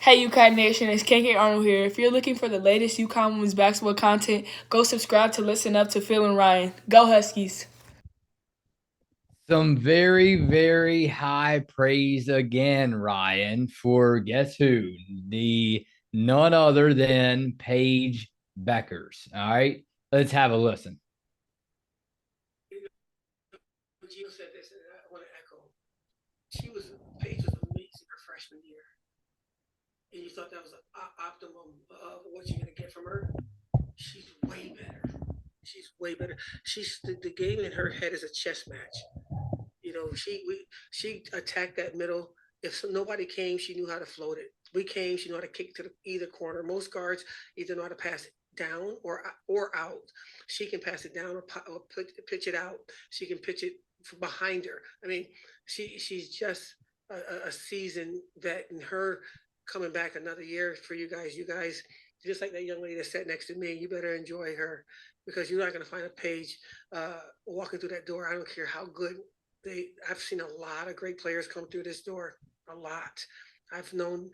Hey UConn Nation, it's KK Arnold here. If you're looking for the latest UConn women's basketball content, go subscribe to listen up to Phil and Ryan. Go Huskies! Some very, very high praise again, Ryan, for guess who? The none other than Paige Bueckers. All right, let's have a listen. Gio said this, and I want to echo. Paige was amazing her freshman year, and you thought that was an optimum of what you're going to get from her. She's way better. She's way better. She's the game in her head is a chess match. She attacked that middle. If nobody came, she knew how to float it. We came, she knew how to kick to either corner. Most guards either know how to pass it down or out. She can pass it down or pitch it out. She can pitch it behind her. I mean, she's just a seasoned vet, and her coming back another year for you guys. You guys, just like that young lady that sat next to me, you better enjoy her because you're not going to find a Paige walking through that door. I don't care how good I've seen a lot of great players come through this door. A lot. I've known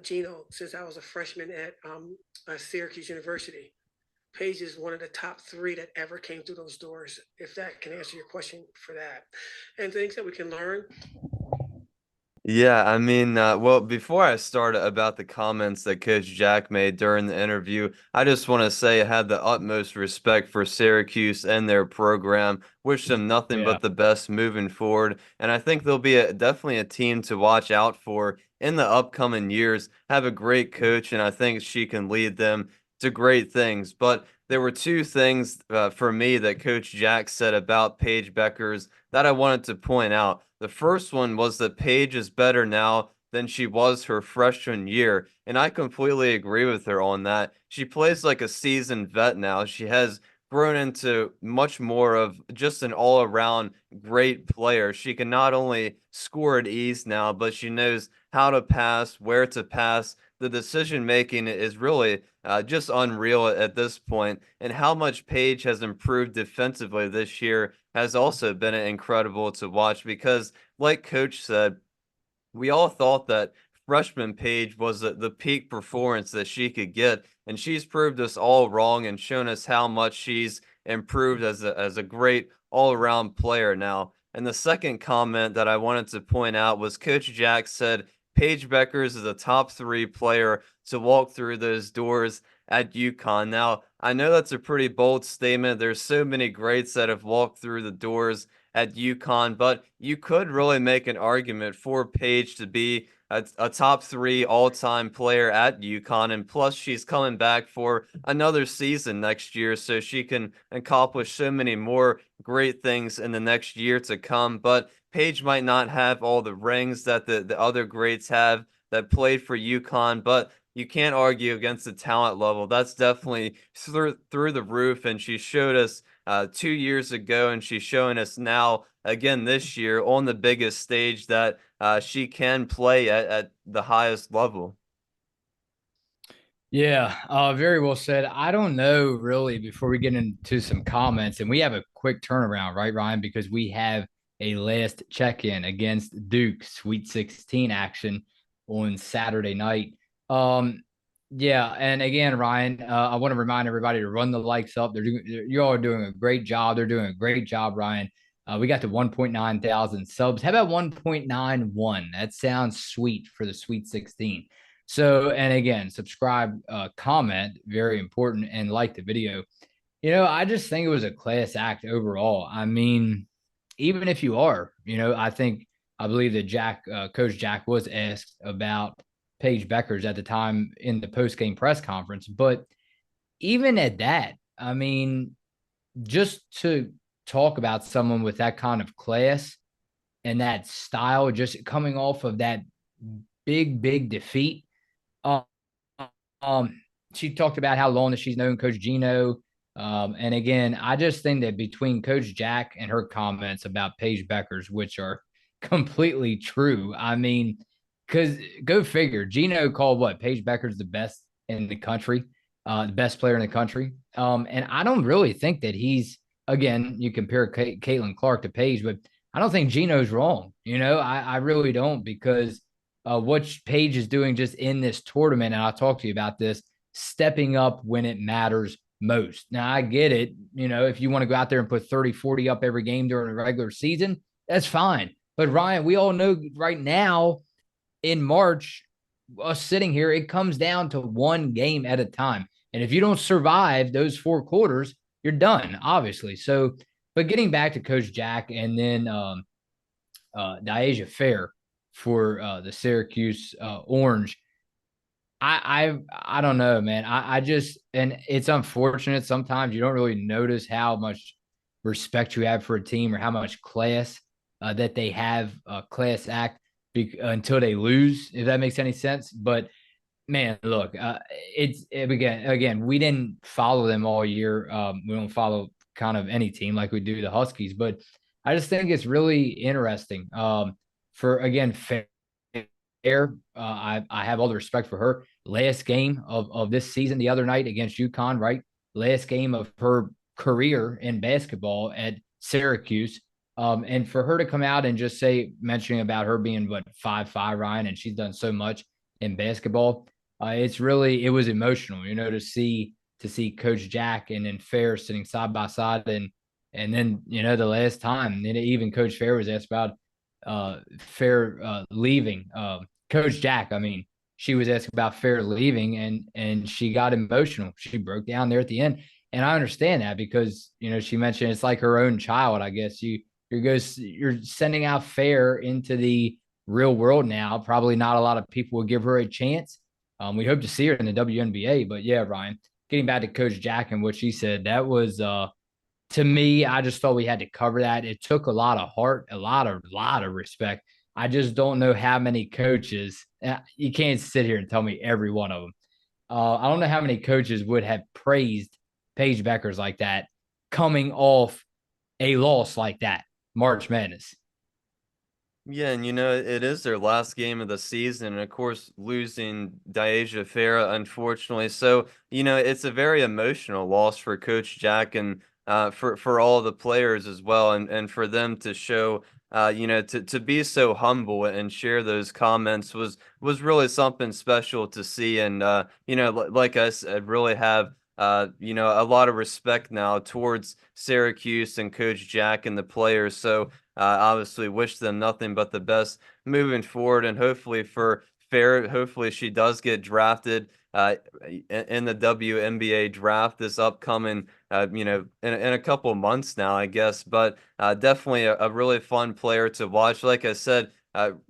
Gino since I was a freshman at Syracuse University. Paige is one of the top three that ever came through those doors, if that can answer your question for that. And things that we can learn. Yeah, I mean, well, before I start about the comments that Coach Jack made during the interview, I just want to say I had the utmost respect for Syracuse and their program. Wish them nothing Yeah. but the best moving forward, and I think they'll be definitely a team to watch out for in the upcoming years. Have a great coach, and I think she can lead them to great things. But there were two things for me that Coach Jack said about Paige Bueckers that I wanted to point out. The first one was that Paige is better now than she was her freshman year, and I completely agree with her on that. She plays like a seasoned vet now. She has grown into much more of just an all-around great player. She can not only score at ease now, but she knows how to pass, where to pass. The decision making is really just unreal at this point, and how much Paige has improved defensively this year has also been incredible to watch because, like Coach said, we all thought that freshman Paige was the peak performance that she could get, and she's proved us all wrong and shown us how much she's improved as a great all around player now. And the second comment that I wanted to point out was Coach Jack said Paige Bueckers is a top three player to walk through those doors at UConn. Now, I know that's a pretty bold statement. There's so many greats that have walked through the doors at UConn, but you could really make an argument for Paige to be a top three all-time player at UConn, and plus she's coming back for another season next year, so she can accomplish so many more great things in the next year to come. But Paige might not have all the rings that the other greats have that played for UConn, but you can't argue against the talent level. That's definitely through the roof, and she showed us 2 years ago, and she's showing us now again this year on the biggest stage that she can play at the highest level. Yeah, very well said. I don't know really before we get into some comments, and we have a quick turnaround, right, Ryan? Because we have a last check-in against Duke Sweet 16 action on Saturday night. Yeah, and again, Ryan, I want to remind everybody to run the likes up. You all are doing a great job. They're doing a great job, Ryan. We got to 1.9 thousand subs. How about 1.91? That sounds sweet for the Sweet 16. So, and again, subscribe, comment, very important, and like the video. I just think it was a class act overall. I mean, even if you are, I believe that Coach Jack was asked about Paige Bueckers at the time in the post game press conference. But even at that, I mean, just to talk about someone with that kind of class and that style, just coming off of that big defeat. Um, she talked about how long that she's known Coach Gino. And again, I just think that between Coach Jack and her comments about Paige Bueckers, which are completely true. I mean, because go figure, Gino called what Paige Bueckers the best in the country, the best player in the country. And I don't really think that he's again. You compare Caitlin Clark to Paige, but I don't think Gino's wrong. I really don't because what Paige is doing just in this tournament, and I'll talk to you about this, stepping up when it matters most. Now, I get it. If you want to go out there and put 30, 40 up every game during a regular season, that's fine. But Ryan, we all know right now in March, us sitting here, it comes down to one game at a time. And if you don't survive those 4 quarters, you're done, obviously. So, but getting back to Coach Jack and then Diasia Fair for the Syracuse Orange, I don't know, man. I just, and it's unfortunate sometimes you don't really notice how much respect you have for a team or how much class that they have, class act until they lose, if that makes any sense. But man, look, again, we didn't follow them all year. We don't follow kind of any team like we do the Huskies, but I just think it's really interesting. For again, Fair, I have all the respect for her. Last game of this season, the other night against UConn, right? Last game of her career in basketball at Syracuse. And for her to come out and just mentioning about her being 5'5", Ryan, and she's done so much in basketball. It was emotional, to see Coach Jack and then Fair sitting side by side, and then the last time, and even Coach Fair was asked about Fair leaving. Coach Jack, I mean, she was asked about Fair leaving, and she got emotional. She broke down there at the end, and I understand that because she mentioned it's like her own child. I guess you're sending out Fair into the real world now. Probably not a lot of people will give her a chance. We hope to see her in the WNBA, but yeah, Ryan, getting back to Coach Jack and what she said, that was to me, I just thought we had to cover that. It took a lot of heart, a lot of respect. I just don't know how many coaches. You can't sit here and tell me every one of them. I don't know how many coaches would have praised Paige Bueckers like that, coming off a loss like that, March Madness. Yeah, and it is their last game of the season, and of course, losing Diasia Farah, unfortunately. So, it's a very emotional loss for Coach Jack and for all the players as well, and for them to show, to be so humble and share those comments was really something special to see, and like I said, really have. A lot of respect now towards Syracuse and Coach Jack and the players. So, obviously, wish them nothing but the best moving forward, and hopefully for Fair, hopefully she does get drafted in the WNBA draft this upcoming, in a couple of months now, I guess. But definitely a really fun player to watch. Like I said,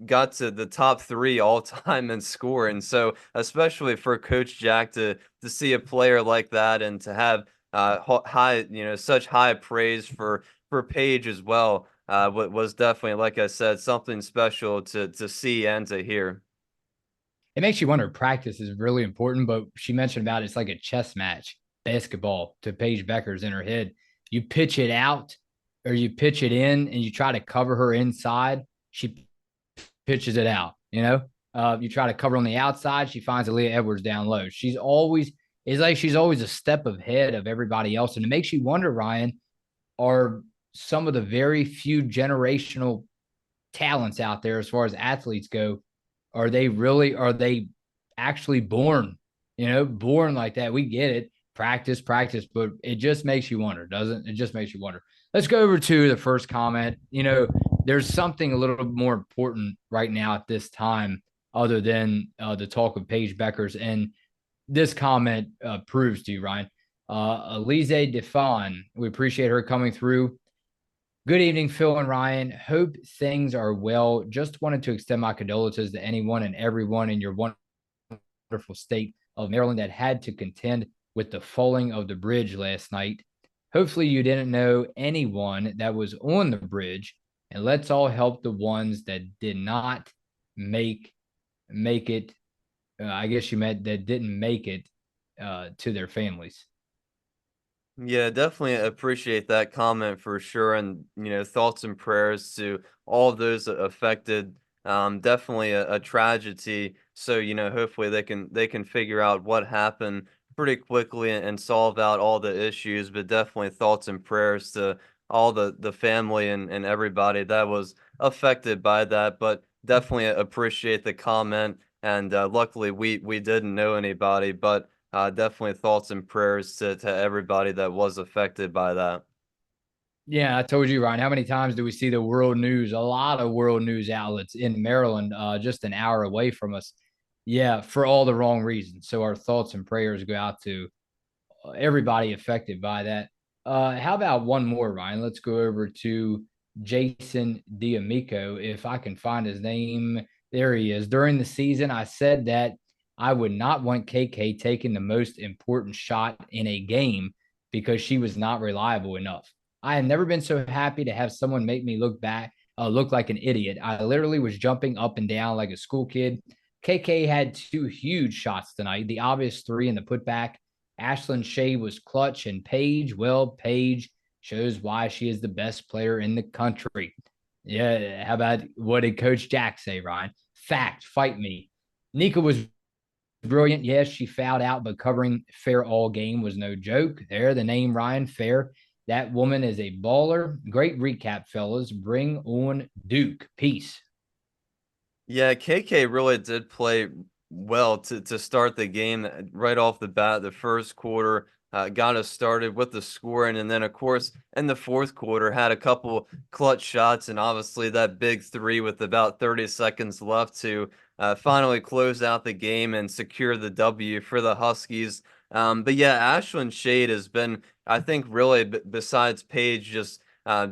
got to the top 3 all time in scoring. So especially for Coach Jack to see a player like that and to have high, such high praise for Paige as well. Was definitely, like I said, something special to see and to hear. It makes you wonder. Practice is really important, but she mentioned about it's like a chess match, basketball, to Paige Bueckers in her head. You pitch it out or you pitch it in and you try to cover her inside. She pitches it out, you try to cover on the outside. She finds Aaliyah Edwards down low. She's always a step ahead of everybody else. And it makes you wonder, Ryan, are some of the very few generational talents out there as far as athletes go, are they actually born like that? We get it, practice, but it just makes you wonder, doesn't it? Just makes you wonder. Let's go over to the first comment. There's something a little more important right now at this time other than the talk of Paige Bueckers, and this comment proves to you, Ryan. Elise Defon, we appreciate her coming through. Good evening, Phil and Ryan. Hope things are well. Just wanted to extend my condolences to anyone and everyone in your wonderful state of Maryland that had to contend with the falling of the bridge last night. Hopefully you didn't know anyone that was on the bridge, and let's all help the ones that did not make it. I guess you meant that didn't make it to their families. Yeah, definitely appreciate that comment for sure. And, thoughts and prayers to all those affected. Definitely a tragedy. So, hopefully they can figure out what happened pretty quickly and solve out all the issues. But definitely thoughts and prayers to all the family and everybody that was affected by that. But definitely appreciate the comment. And luckily, we didn't know anybody, but definitely thoughts and prayers to everybody that was affected by that. Yeah, I told you, Ryan. How many times do we see the world news? A lot of world news outlets in Maryland, just an hour away from us. Yeah, for all the wrong reasons. So our thoughts and prayers go out to everybody affected by that. How about one more, Ryan? Let's go over to Jason D'Amico. If I can find his name, there he is. During the season, I said that I would not want KK taking the most important shot in a game because she was not reliable enough. I have never been so happy to have someone make me look like an idiot. I literally was jumping up and down like a school kid. KK had two huge shots tonight, the obvious three and the putback. Ashlyn Shea was clutch, and Paige, well, Paige shows why she is the best player in the country. Yeah, how about what did Coach Jack say, Ryan? Fact, fight me. Nika was brilliant. Yes, she fouled out, but covering Fair all game was no joke. There, the name Ryan Fair. That woman is a baller. Great recap, fellas. Bring on Duke. Peace. Yeah, KK really did play well to start the game right off the bat. The first quarter got us started with the scoring, and then of course in the fourth quarter had a couple clutch shots, and obviously that big three with about 30 seconds left to finally close out the game and secure the W for the Huskies. But yeah, Ashlyn Shade has been, I think, really besides Paige, just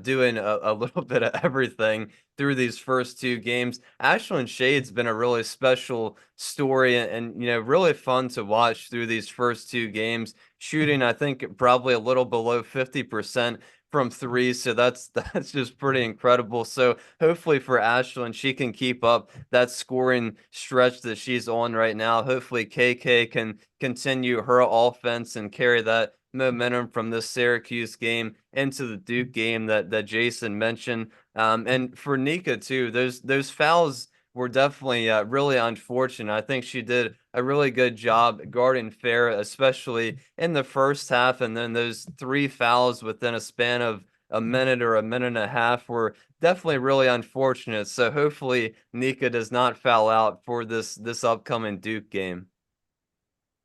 doing a little bit of everything through these first two games. Ashlyn Shade's been a really special story and really fun to watch through these first two games. Shooting, I think, probably a little below 50% from three, so that's just pretty incredible. So hopefully for Ashlyn, she can keep up that scoring stretch that she's on right now. Hopefully KK can continue her offense and carry that momentum from this Syracuse game into the Duke game that Jason mentioned. And for Nika too, those fouls were definitely really unfortunate. I think she did a really good job guarding Fair, especially in the first half, and then those three fouls within a span of a minute or a minute and a half were definitely really unfortunate. So hopefully Nika does not foul out for this upcoming Duke game.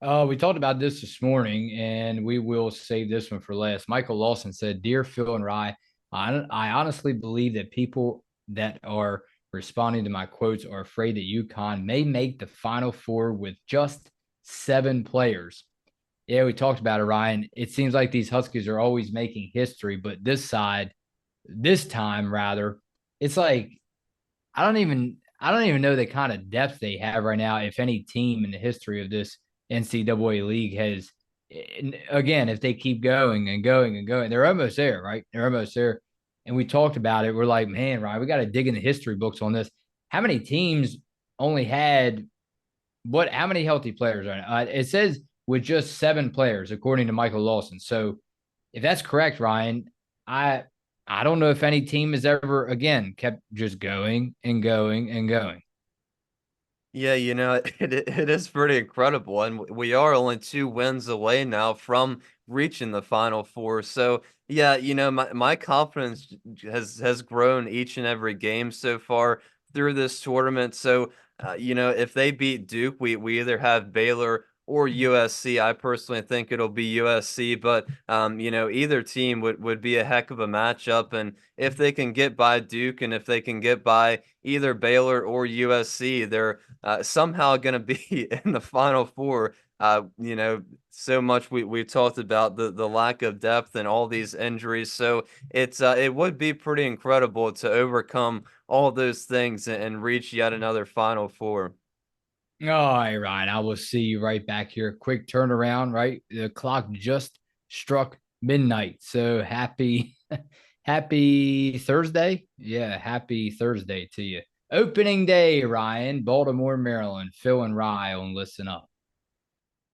We talked about this morning, and we will save this one for last. Michael Lawson said, "Dear Phil and Rye, I honestly believe that people that are responding to my quotes are afraid that UConn may make the Final Four with just 7 players." Yeah, we talked about it, Ryan. It seems like these Huskies are always making history, but this time rather, it's like I don't even know the kind of depth they have right now. If any team in the history of this NCAA league has, again, if they keep going and going and going, they're almost there, right? They're almost there. And we talked about it. We're like, man, Ryan, we got to dig in the history books on this. How many teams only had what? How many healthy players are? It says with just 7 players, according to Michael Lawson. So if that's correct, Ryan, I I don't know if any team has ever again kept just going and going and going. Yeah, it is pretty incredible, and we are only 2 wins away now from reaching the Final Four. So yeah, my confidence has grown each and every game so far through this tournament. So if they beat Duke, we either have Baylor or USC. I personally think it'll be USC, but either team would be a heck of a matchup. And if they can get by Duke, and if they can get by either Baylor or USC, they're somehow going to be in the Final Four. So much we talked about the lack of depth and all these injuries. So it would be pretty incredible to overcome all those things and reach yet another Final Four. All right, Ryan. I will see you right back here. Quick turnaround, right? The clock just struck midnight. So happy Thursday. Yeah, happy Thursday to you. Opening day, Ryan. Baltimore, Maryland. Phil and Rye on Listen Up.